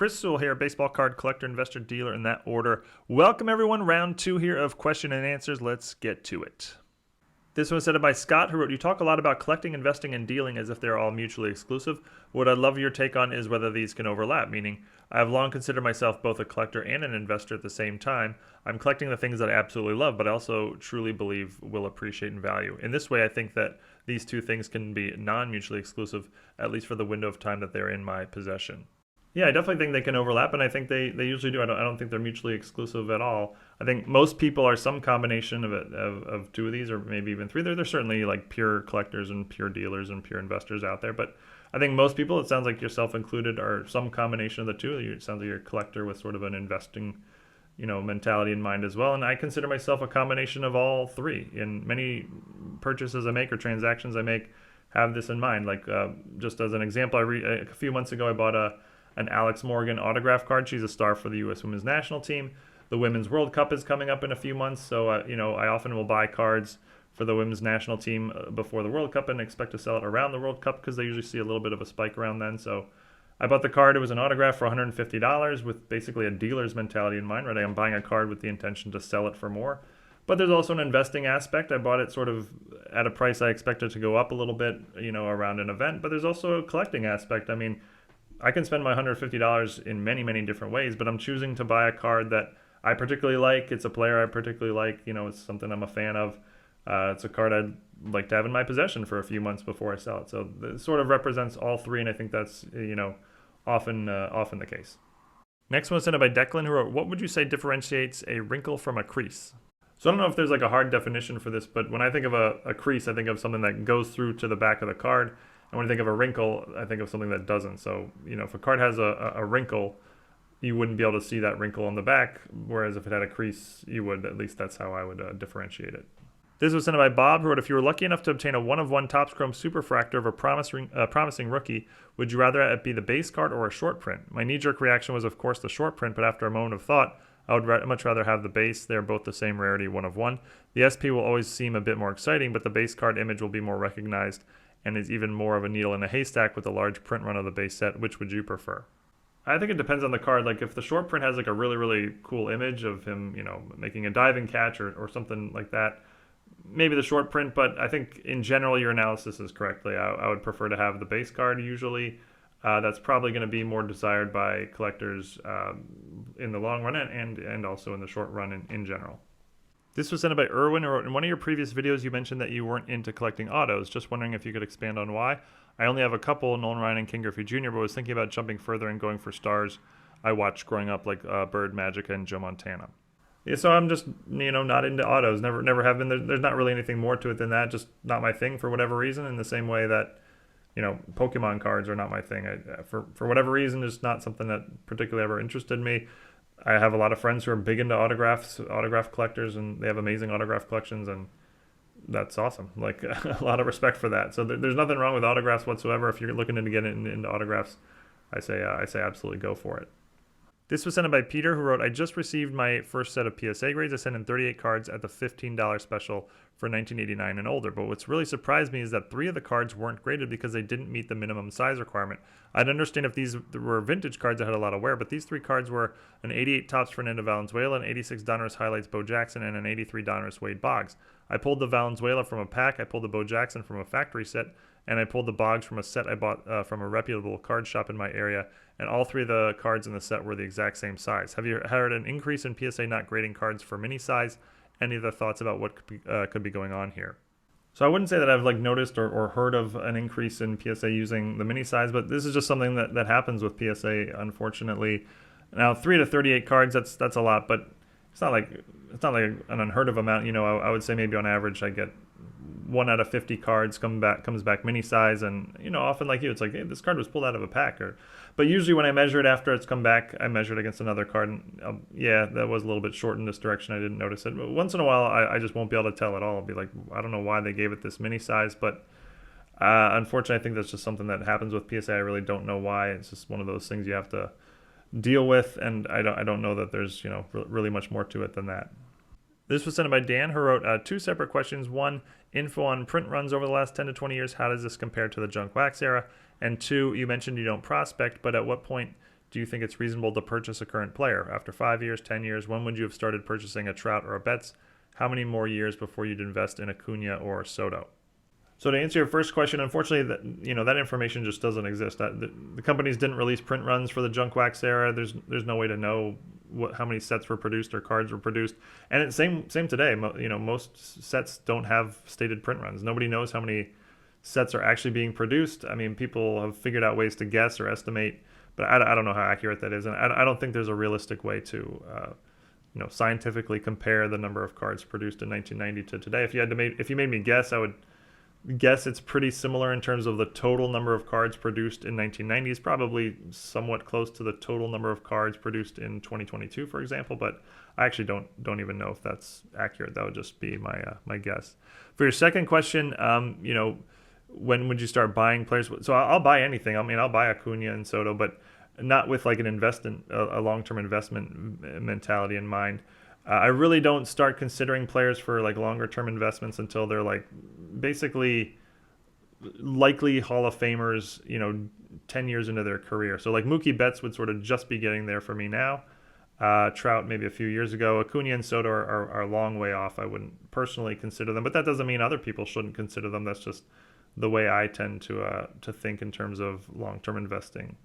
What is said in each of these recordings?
Chris Sewall here, baseball card collector, investor, dealer, in that order. Welcome everyone, round 2 here of question and answers. Let's get to it. This one was sent by Scott, who wrote, you talk a lot about collecting, investing, and dealing as if they're all mutually exclusive. What I'd love your take on is whether these can overlap, meaning I have long considered myself both a collector and an investor at the same time. I'm collecting the things that I absolutely love, but I also truly believe will appreciate in value. In this way, I think that these two things can be non-mutually exclusive, at least for the window of time that they're in my possession. Yeah, I definitely think they can overlap, and I think they usually do. I don't think they're mutually exclusive at all. I think most people are some combination of two of these, or maybe even three. There's certainly like pure collectors and pure dealers and pure investors out there, but I think most people, it sounds like yourself included, are some combination of the two. It sounds like you're a collector with sort of an investing, mentality in mind as well. And I consider myself a combination of all three. In many purchases I make or transactions I make, have this in mind. Like just as an example, a few months ago I bought an Alex Morgan autograph card. She's a star for the U.S. Women's National Team. The Women's World Cup is coming up in a few months, so I often will buy cards for the Women's National Team before the World Cup and expect to sell it around the World Cup because they usually see a little bit of a spike around then. So I bought the card. It was an autograph for $150 with basically a dealer's mentality in mind, right? I'm buying a card with the intention to sell it for more. But there's also an investing aspect. I bought it sort of at a price I expected to go up a little bit, around an event. But there's also a collecting aspect. I mean, I can spend my $150 in many, many different ways, but I'm choosing to buy a card that I particularly like. It's a player I particularly like. It's something I'm a fan of. It's a card I'd like to have in my possession for a few months before I sell it. So it sort of represents all three, and I think that's, often the case. Next one was sent by Declan, who wrote, what would you say differentiates a wrinkle from a crease? So I don't know if there's like a hard definition for this, but when I think of a crease, I think of something that goes through to the back of the card. And when I think of a wrinkle, I think of something that doesn't. So, if a card has a wrinkle, you wouldn't be able to see that wrinkle on the back, whereas if it had a crease, you would. At least that's how I would differentiate it. This was sent by Bob, who wrote, if you were lucky enough to obtain a 1-of-1 Topps Chrome Super Fractor of a promising rookie, would you rather it be the base card or a short print? My knee-jerk reaction was, of course, the short print, but after a moment of thought, I would much rather have the base. They're both the same rarity, 1-of-1. The SP will always seem a bit more exciting, but the base card image will be more recognized and is even more of a needle in a haystack with a large print run of the base set. Which would you prefer? I think it depends on the card. Like if the short print has like a really, really cool image of him, making a diving catch or something like that, maybe the short print, but I think in general your analysis is correctly. I would prefer to have the base card usually. That's probably going to be more desired by collectors in the long run and also in the short run in general. This was sent by Erwin, who wrote, in one of your previous videos you mentioned that you weren't into collecting autos. Just wondering if you could expand on why. I only have a couple, Nolan Ryan and Ken Griffey Jr., but was thinking about jumping further and going for stars I watched growing up, like Bird, Magica, and Joe Montana. Yeah, so I'm just, not into autos. Never have been. There's not really anything more to it than that. Just not my thing for whatever reason. In the same way that, Pokemon cards are not my thing. For whatever reason, it's not something that particularly ever interested me. I have a lot of friends who are big into autograph collectors, and they have amazing autograph collections, and that's awesome. Like a lot of respect for that. So there's nothing wrong with autographs whatsoever. If you're looking to get into autographs, I say absolutely go for it. This was sent in by Peter, who wrote, I just received my first set of PSA grades. I sent in 38 cards at the $15 special for 1989 and older. But what's really surprised me is that 3 of the cards weren't graded because they didn't meet the minimum size requirement. I'd understand if these were vintage cards that had a lot of wear, but these 3 cards were an 88 Topps Fernando Valenzuela, an 86 Donruss Highlights Bo Jackson, and an 83 Donruss Wade Boggs. I pulled the Valenzuela from a pack, I pulled the Bo Jackson from a factory set, and I pulled the Boggs from a set I bought from a reputable card shop in my area, and all 3 of the cards in the set were the exact same size. Have you heard an increase in PSA not grading cards for mini size? Any other thoughts about what could be going on here? So I wouldn't say that I've noticed or heard of an increase in PSA using the mini size, but this is just something that happens with PSA, unfortunately. Now 3 to 38 cards, that's a lot, but it's not like an unheard of amount. I would say maybe on average I get 1 out of 50 cards comes back mini size, and often like you, it's like, hey, this card was pulled out of a pack. But usually when I measure it after it's come back, I measure it against another card, and yeah, that was a little bit short in this direction. I didn't notice it. But once in a while, I just won't be able to tell at all. I'll be like, I don't know why they gave it this mini size, but unfortunately, I think that's just something that happens with PSA. I really don't know why. It's just one of those things you have to deal with, and I don't know that there's really much more to it than that. This was sent by Dan, who wrote 2 separate questions. 1, info on print runs over the last 10 to 20 years. How does this compare to the junk wax era? And 2, you mentioned you don't prospect, but at what point Do you think it's reasonable to purchase a current player? After 5 years, 10 years, when would you have started purchasing a Trout or a Betts? How many more years before you'd invest in Acuna or Soto? So to answer your first question, unfortunately, that information just doesn't exist. The companies didn't release print runs for the junk wax era. There's no way to know how many sets were produced or cards were produced. And it's same today. Most sets don't have stated print runs. Nobody knows how many sets are actually being produced. I mean, people have figured out ways to guess or estimate, but I don't know how accurate that is, and I don't think there's a realistic way to scientifically compare the number of cards produced in 1990 to today. If you made me guess, I would guess it's pretty similar in terms of the total number of cards produced in 1990 is probably somewhat close to the total number of cards produced in 2022, for example, but I actually don't even know if that's accurate. That would just be my guess. For your second question, when would you start buying players? So I'll buy anything. I mean, I'll buy Acuna and Soto, but not with like a long-term investment mentality in mind. I really don't start considering players for like longer-term investments until they're like basically likely Hall of Famers, 10 years into their career. So like Mookie Betts would sort of just be getting there for me now. Trout maybe a few years ago. Acuna and Soto are a long way off. I wouldn't personally consider them, but that doesn't mean other people shouldn't consider them. That's just the way I tend to think in terms of long-term investing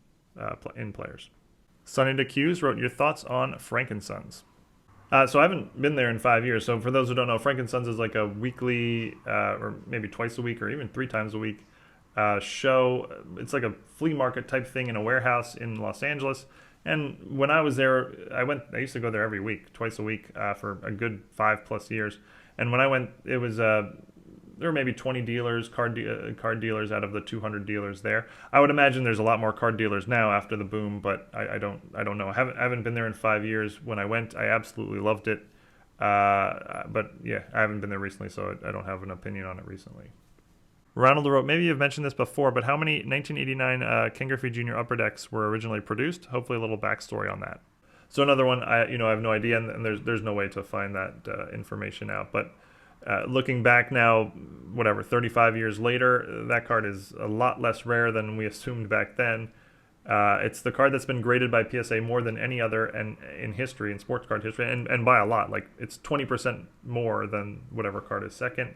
in players. Sunny DeCuse wrote, your thoughts on Frankensons? So I haven't been there in 5 years. So for those who don't know, Frankensons is like a weekly or maybe twice a week or even 3 times a week show. It's like a flea market type thing in a warehouse in Los Angeles. And when I was there, I used to go there every week, twice a week for a good 5+ years. And when I went, it was there were maybe 20 dealers, card dealers out of the 200 dealers there. I would imagine there's a lot more card dealers now after the boom, but I don't know. I haven't been there in 5 years. When I went, I absolutely loved it. But yeah, I haven't been there recently, so I don't have an opinion on it recently. Ronald wrote, maybe you've mentioned this before, but how many 1989 Ken Griffey Jr. upper decks were originally produced? Hopefully a little backstory on that. So another one, I have no idea, and there's no way to find that information out. But looking back now, 35 years later, that card is a lot less rare than we assumed back then. It's the card that's been graded by PSA more than any other in history, in sports card history, and by a lot. Like it's 20% more than whatever card is second.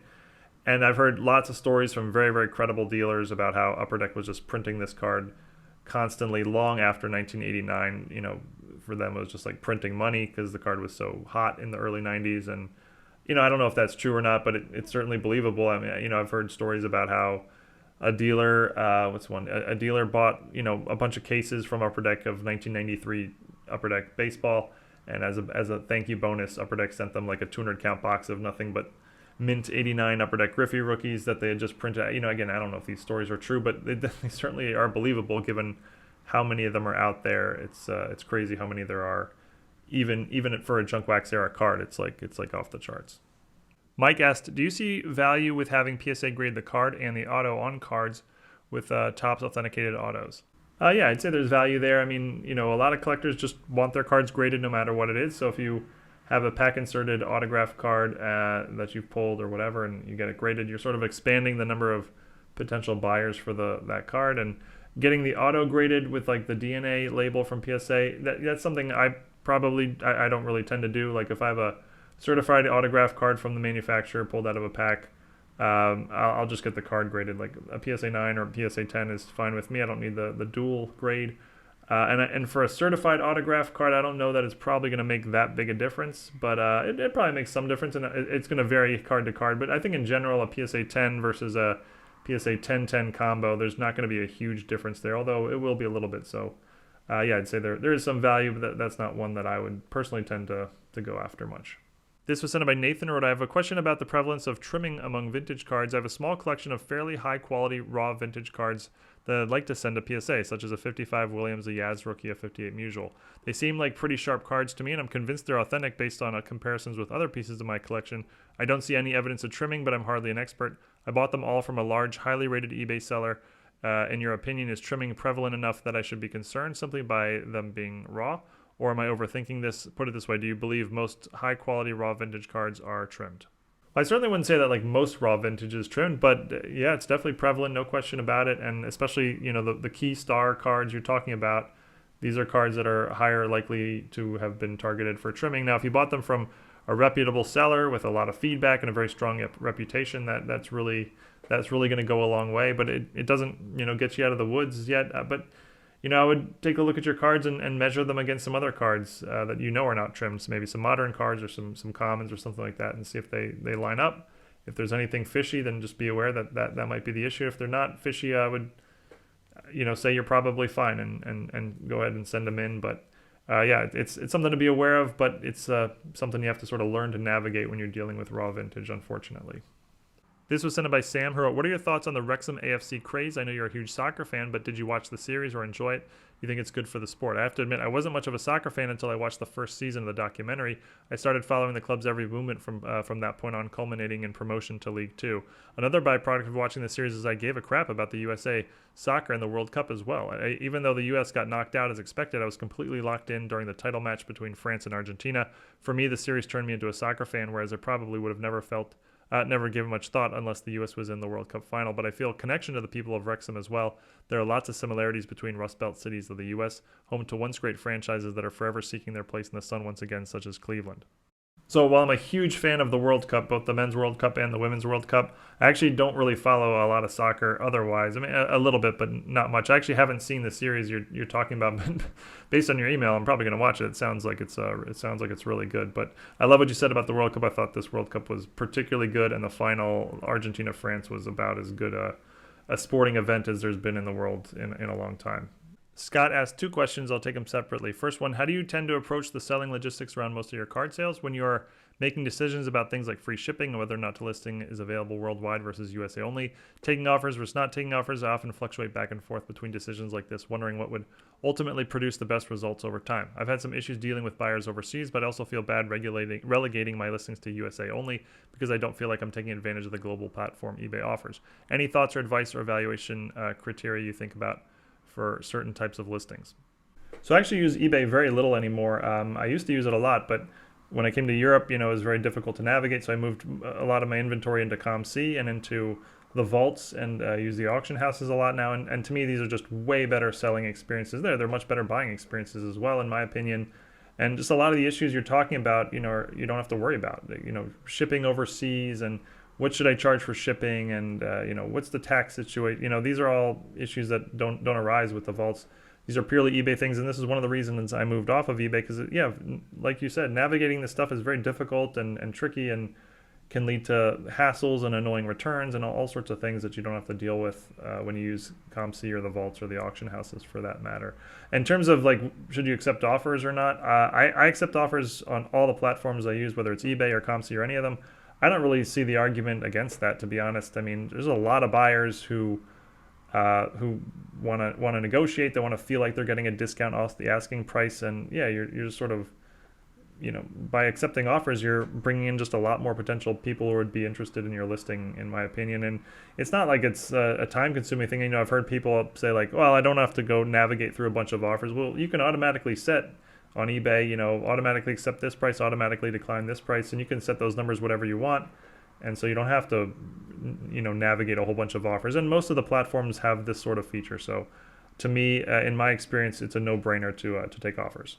And I've heard lots of stories from very, very credible dealers about how Upper Deck was just printing this card constantly long after 1989. For them it was just like printing money because the card was so hot in the early 90s. And I don't know if that's true or not, but it's certainly believable. I mean, I've heard stories about how a dealer, a dealer bought, a bunch of cases from Upper Deck of 1993 Upper Deck baseball, and as a thank you bonus, Upper Deck sent them like a 200 count box of nothing but mint 89 Upper Deck Griffey rookies that they had just printed. Again, I don't know if these stories are true, but they certainly are believable given how many of them are out there. It's crazy how many there are. Even for a junk wax era card, it's like off the charts. Mike asked, do you see value with having PSA grade the card and the auto on cards with Topps authenticated autos? Yeah, I'd say there's value there. I mean, a lot of collectors just want their cards graded no matter what it is. So if you have a pack inserted autograph card that you've pulled or whatever, and you get it graded, you're sort of expanding the number of potential buyers for that card. And getting the auto graded with like the DNA label from PSA, that's something I don't really tend to do. Like if I have a certified autograph card from the manufacturer pulled out of a pack, I'll just get the card graded. Like a PSA 9 or a PSA 10 is fine with me. I don't need the dual grade. And for a certified autograph card, I don't know that it's probably going to make that big a difference, but it probably makes some difference, and it's going to vary card to card. But I think in general, a PSA 10 versus a PSA 10-10 combo, there's not going to be a huge difference there, although it will be a little bit. So yeah, I'd say there is some value, but that's not one that I would personally tend to go after much. This was sent by Nathan, who wrote, I have a question about the prevalence of trimming among vintage cards. I have a small collection of fairly high-quality raw vintage cards that I'd like to send to PSA, such as a 55 Williams, a Yaz rookie, a 58 Musial. They seem like pretty sharp cards to me, and I'm convinced they're authentic based on comparisons with other pieces of my collection. I don't see any evidence of trimming, but I'm hardly an expert. I bought them all from a large, highly rated eBay seller. In your opinion, is trimming prevalent enough that I should be concerned simply by them being raw? Or am I overthinking this? Put it this way, do you believe most high-quality raw vintage cards are trimmed? I certainly wouldn't say that like most raw vintage is trimmed, but yeah, it's definitely prevalent, no question about it. And especially, the key star cards you're talking about, these are cards that are higher likely to have been targeted for trimming. Now, if you bought them from a reputable seller with a lot of feedback and a very strong reputation, that's really going to go a long way. But it doesn't get you out of the woods yet. But I would take a look at your cards and measure them against some other cards that are not trimmed. So maybe some modern cards or some commons or something like that, and see if they line up. If there's anything fishy, then just be aware that might be the issue. If they're not fishy, I would say you're probably fine and go ahead and send them in. But yeah, it's something to be aware of, but it's something you have to sort of learn to navigate when you're dealing with raw vintage, unfortunately. This was sent in by Sam, who wrote, what are your thoughts on the Wrexham AFC craze? I know you're a huge soccer fan, but did you watch the series or enjoy it? You think it's good for the sport? I have to admit, I wasn't much of a soccer fan until I watched the first season of the documentary. I started following the club's every movement from that point on, culminating in promotion to League Two. Another byproduct of watching the series is I gave a crap about the USA soccer and the World Cup as well. Even though the US got knocked out as expected, I was completely locked in during the title match between France and Argentina. For me, the series turned me into a soccer fan, whereas I probably would have never given much thought unless the U.S. was in the World Cup final, but I feel a connection to the people of Wrexham as well. There are lots of similarities between Rust Belt cities of the U.S., home to once great franchises that are forever seeking their place in the sun once again, such as Cleveland. So while I'm a huge fan of the World Cup, both the Men's World Cup and the Women's World Cup, I actually don't really follow a lot of soccer otherwise. I mean, a little bit, but not much. I actually haven't seen the series you're talking about, but based on your email, I'm probably going to watch it. It sounds like it's really good. But I love what you said about the World Cup. I thought this World Cup was particularly good, and the final Argentina-France was about as good a sporting event as there's been in the world in a long time. Scott asked two questions. I'll take them separately. First one, how do you tend to approach the selling logistics around most of your card sales when you're making decisions about things like free shipping and whether or not the listing is available worldwide versus USA only? Taking offers versus not taking offers, I often fluctuate back and forth between decisions like this, wondering what would ultimately produce the best results over time. I've had some issues dealing with buyers overseas, but I also feel bad relegating my listings to USA only because I don't feel like I'm taking advantage of the global platform eBay offers. Any thoughts or advice or evaluation criteria you think about for certain types of listings? So I actually use eBay very little anymore. I used to use it a lot, but when I came to Europe, it was very difficult to navigate. So I moved a lot of my inventory into COMC and into the vaults, and use the auction houses a lot now. And to me, these are just way better selling experiences there. They're much better buying experiences as well, in my opinion. And just a lot of the issues you're talking about, you don't have to worry about. Shipping overseas and what should I charge for shipping, and what's the tax situation? These are all issues that don't arise with the vaults. These are purely eBay things, and this is one of the reasons I moved off of eBay, because like you said, navigating this stuff is very difficult and tricky, and can lead to hassles and annoying returns and all sorts of things that you don't have to deal with when you use COMC or the vaults or the auction houses for that matter. In terms of should you accept offers or not, I accept offers on all the platforms I use, whether it's eBay or COMC or any of them. I don't really see the argument against that, to be honest. I mean, there's a lot of buyers who want to negotiate. They want to feel like they're getting a discount off the asking price, and yeah, you're just sort of, by accepting offers, you're bringing in just a lot more potential people who would be interested in your listing, in my opinion. And it's not like it's a time-consuming thing. I've heard people say well, I don't have to go navigate through a bunch of offers. Well, you can automatically set on eBay, automatically accept this price, automatically decline this price, and you can set those numbers whatever you want. And so you don't have to, navigate a whole bunch of offers. And most of the platforms have this sort of feature. So to me, in my experience, it's a no-brainer to take offers.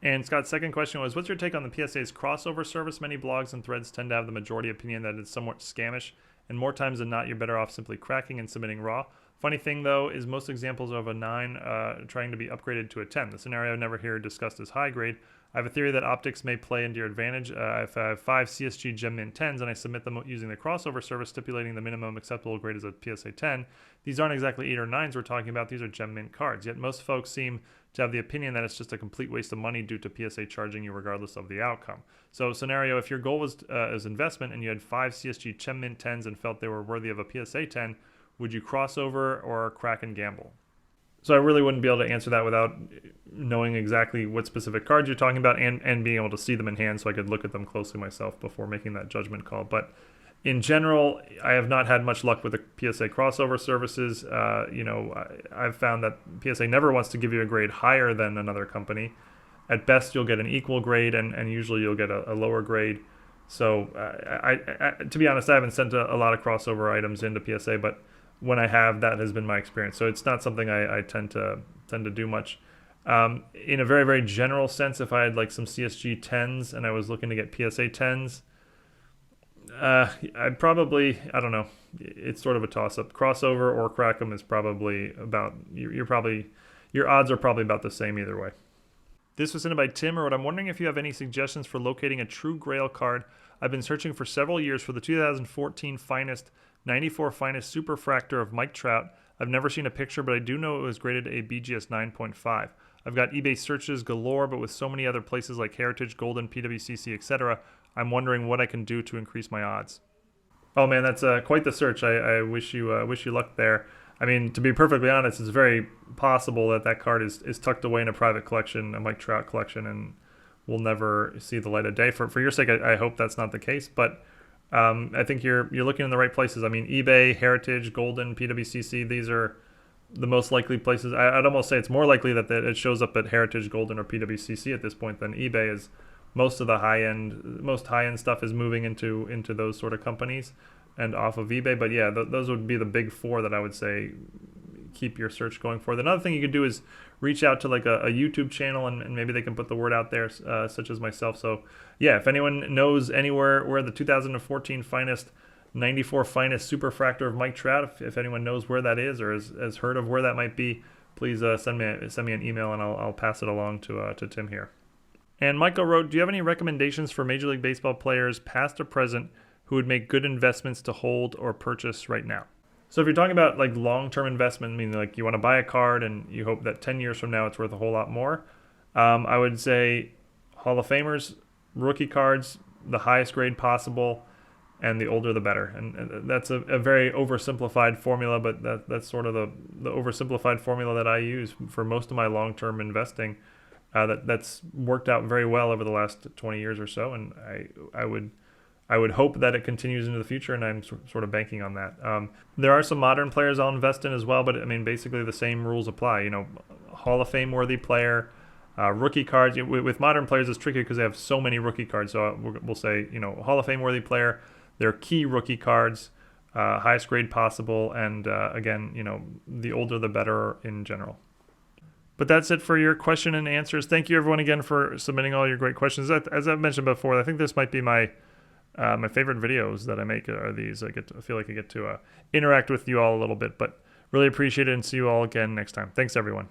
And Scott's second question was, what's your take on the PSA's crossover service? Many blogs and threads tend to have the majority opinion that it's somewhat scamish, and more times than not, you're better off simply cracking and submitting raw. Funny thing, though, is most examples of a 9 trying to be upgraded to a 10. The scenario I never hear discussed as high grade. I have a theory that optics may play into your advantage. If I have 5 CSG Gem Mint 10s and I submit them using the crossover service stipulating the minimum acceptable grade is a PSA 10, these aren't exactly 8 or 9s we're talking about. These are Gem Mint cards. Yet most folks seem to have the opinion that it's just a complete waste of money due to PSA charging you regardless of the outcome. So scenario, if your goal was as investment and you had 5 CSG Gem Mint 10s and felt they were worthy of a PSA 10, would you cross over or crack and gamble? So I really wouldn't be able to answer that without knowing exactly what specific cards you're talking about and being able to see them in hand so I could look at them closely myself before making that judgment call. But in general, I have not had much luck with the PSA crossover services. I've found that PSA never wants to give you a grade higher than another company. At best, you'll get an equal grade, and usually you'll get a lower grade. So to be honest, I haven't sent a lot of crossover items into PSA, but when I have, that has been my experience. So it's not something I tend to do much. In a very, very general sense, if I had like some CSG 10s and I was looking to get PSA 10s, I'd probably, I don't know, it's sort of a toss-up. Crossover or crack 'em is probably about, your odds are probably about the same either way. This was sent by Tim, or I'm wondering if you have any suggestions for locating a true Grail card. I've been searching for several years for the 2014 finest, 94 finest super fractor of Mike Trout. I've never seen a picture, but I do know it was graded a BGS 9.5. I've got eBay searches galore, but with so many other places like Heritage, Goldin, PWCC, etc., I'm wondering what I can do to increase my odds. Oh man, that's quite the search. I wish you luck there. I mean, to be perfectly honest, it's very possible that that card is tucked away in a private collection, a Mike Trout collection, and will never see the light of day. For your sake, I hope that's not the case, but I think you're looking in the right places. I mean, eBay, Heritage, Goldin, PWCC, these are the most likely places. I'd almost say it's more likely that it shows up at Heritage, Goldin, or PWCC at this point than eBay is. Most of the most high-end stuff is moving into those sort of companies and off of eBay. But yeah, those would be the big four that I would say keep your search going for. Another thing you could do is reach out to like a YouTube channel and maybe they can put the word out there, such as myself. So yeah, if anyone knows anywhere where the 2014 finest, 94 finest super fractor of Mike Trout, if anyone knows where that is or has heard of where that might be, please send me an email and I'll pass it along to Tim here. And Michael wrote, do you have any recommendations for Major League Baseball players, past or present, who would make good investments to hold or purchase right now? So if you're talking about like long-term investment, meaning like you want to buy a card and you hope that 10 years from now it's worth a whole lot more, I would say Hall of Famers, rookie cards, the highest grade possible, and the older the better. And that's a very oversimplified formula, but that's sort of the oversimplified formula that I use for most of my long-term investing. That's worked out very well over the last 20 years or so, and I would hope that it continues into the future, and I'm sort of banking on that. There are some modern players I'll invest in as well, but I mean basically the same rules apply. You know, Hall of Fame worthy player, rookie cards. With modern players, it's tricky because they have so many rookie cards. So we'll say, you know, Hall of Fame worthy player, their key rookie cards, highest grade possible, and again, you know, the older the better in general. But that's it for your question and answers. Thank you everyone again for submitting all your great questions. As I've mentioned before, I think this might be my favorite videos that I make are these. I feel like I get to interact with you all a little bit, but really appreciate it and see you all again next time. Thanks everyone.